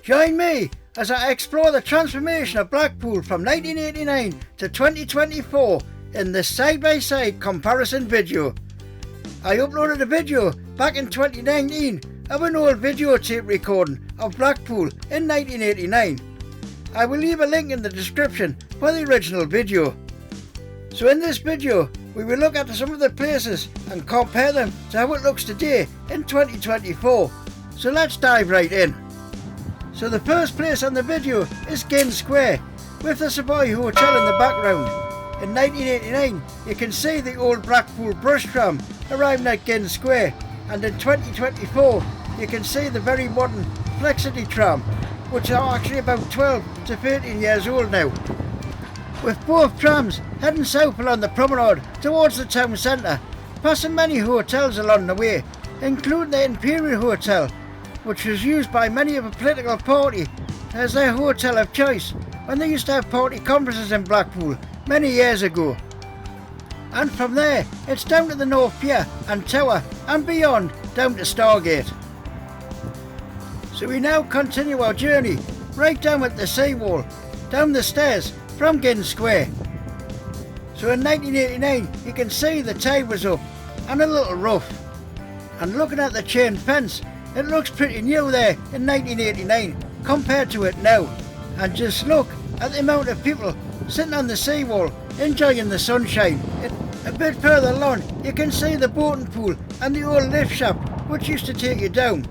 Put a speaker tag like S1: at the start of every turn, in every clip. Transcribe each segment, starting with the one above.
S1: Join me as I explore the transformation of Blackpool from 1989 to 2024 in this side-by-side comparison video. I uploaded a video back in 2019 of an old videotape recording of Blackpool in 1989. I will leave a link in the description for the original video. So in this video we will look at some of the places and compare them to how it looks today in 2024. So let's dive right in. So the first place on the video is Ginn Square with the Savoy Hotel in the background. In 1989 you can see the old Blackpool brush tram arriving at Ginn Square, and in 2024 you can see the very modern Flexity tram, which are actually about 12 to 13 years old now. With both trams heading south along the promenade towards the town centre, passing many hotels along the way, including the Imperial Hotel, which was used by many of a political party as their hotel of choice when they used to have party conferences in Blackpool many years ago. And from there it's down to the North Pier and Tower and beyond down to Stargate. So we now continue our journey right down at the seawall, down the stairs from Ginn Square. So in 1989 you can see the tide was up and a little rough, and looking at the chain fence, it looks pretty new there in 1989 compared to it now. And just look at the amount of people sitting on the seawall enjoying the sunshine. A bit further along you can see the boating pool and the old lift shaft which used to take you down.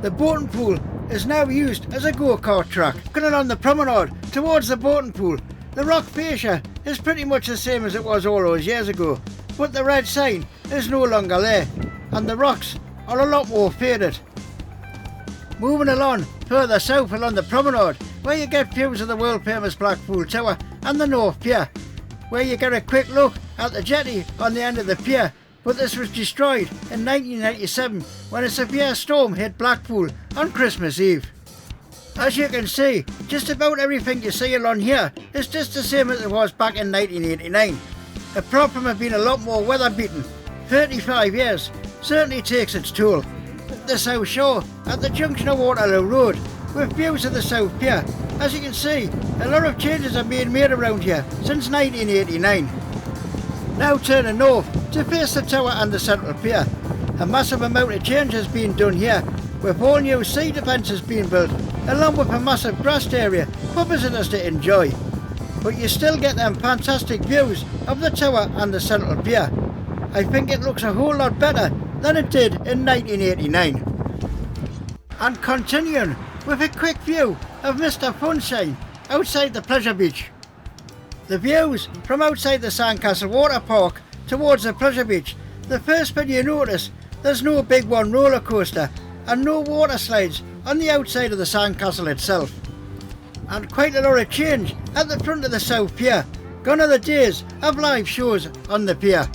S1: The boating pool is now used as a go-kart track. Looking along the promenade towards the boating pool, the rock fascia is pretty much the same as it was all those years ago, but the red sign is no longer there and the rocks are a lot more faded. Moving along further south along the promenade, where you get views of the world famous Blackpool Tower and the North Pier, where you get a quick look at the jetty on the end of the pier, but this was destroyed in 1997 when a severe storm hit Blackpool on Christmas Eve. As you can see, just about everything you see along here is just the same as it was back in 1989. Apart from it being a lot more weather beaten, 35 years certainly takes its toll. The South Shore at the junction of Waterloo Road with views of the South Pier. As you can see, a lot of changes are being made around here since 1989. Now turning north to face the tower and the Central Pier. A massive amount of change has been done here, with all new sea defences being built, along with a massive grassed area for visitors to enjoy. But you still get them fantastic views of the tower and the Central Pier. I think it looks a whole lot better than it did in 1989. And continuing with a quick view of Mr Funshine outside the Pleasure Beach. The views from outside the Sandcastle Water Park towards the Pleasure Beach, the first thing you notice, there's no Big One roller coaster and no water slides on the outside of the Sandcastle itself. And quite a lot of change at the front of the South Pier. Gone are the days of live shows on the pier.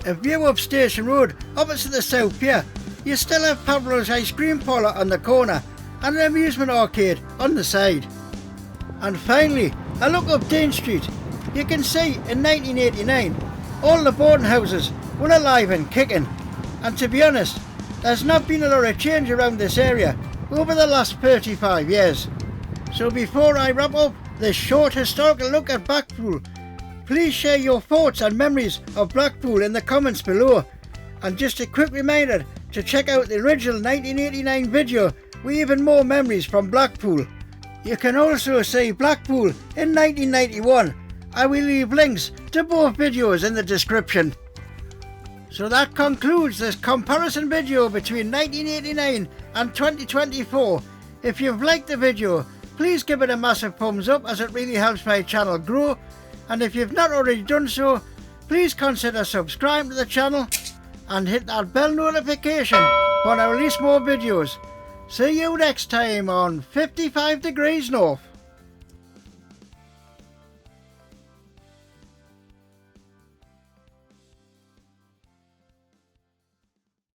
S1: A view of Station Road opposite the South Pier, you still have Pablo's Ice Cream Parlour on the corner and an amusement arcade on the side. And finally, a look up Dean Street. You can see in 1989 all the boarding houses were alive and kicking, and to be honest, there's not been a lot of change around this area over the last 35 years. So before I wrap up this short historical look at Blackpool, please share your thoughts and memories of Blackpool in the comments below. And just a quick reminder to check out the original 1989 video with even more memories from Blackpool. You can also see Blackpool in 1991. I will leave links to both videos in the description. So that concludes this comparison video between 1989 and 2024. If you've liked the video, please give it a massive thumbs up as it really helps my channel grow. And if you've not already done so, please consider subscribing to the channel and hit that bell notification when I release more videos. See you next time on 55 Degrees North.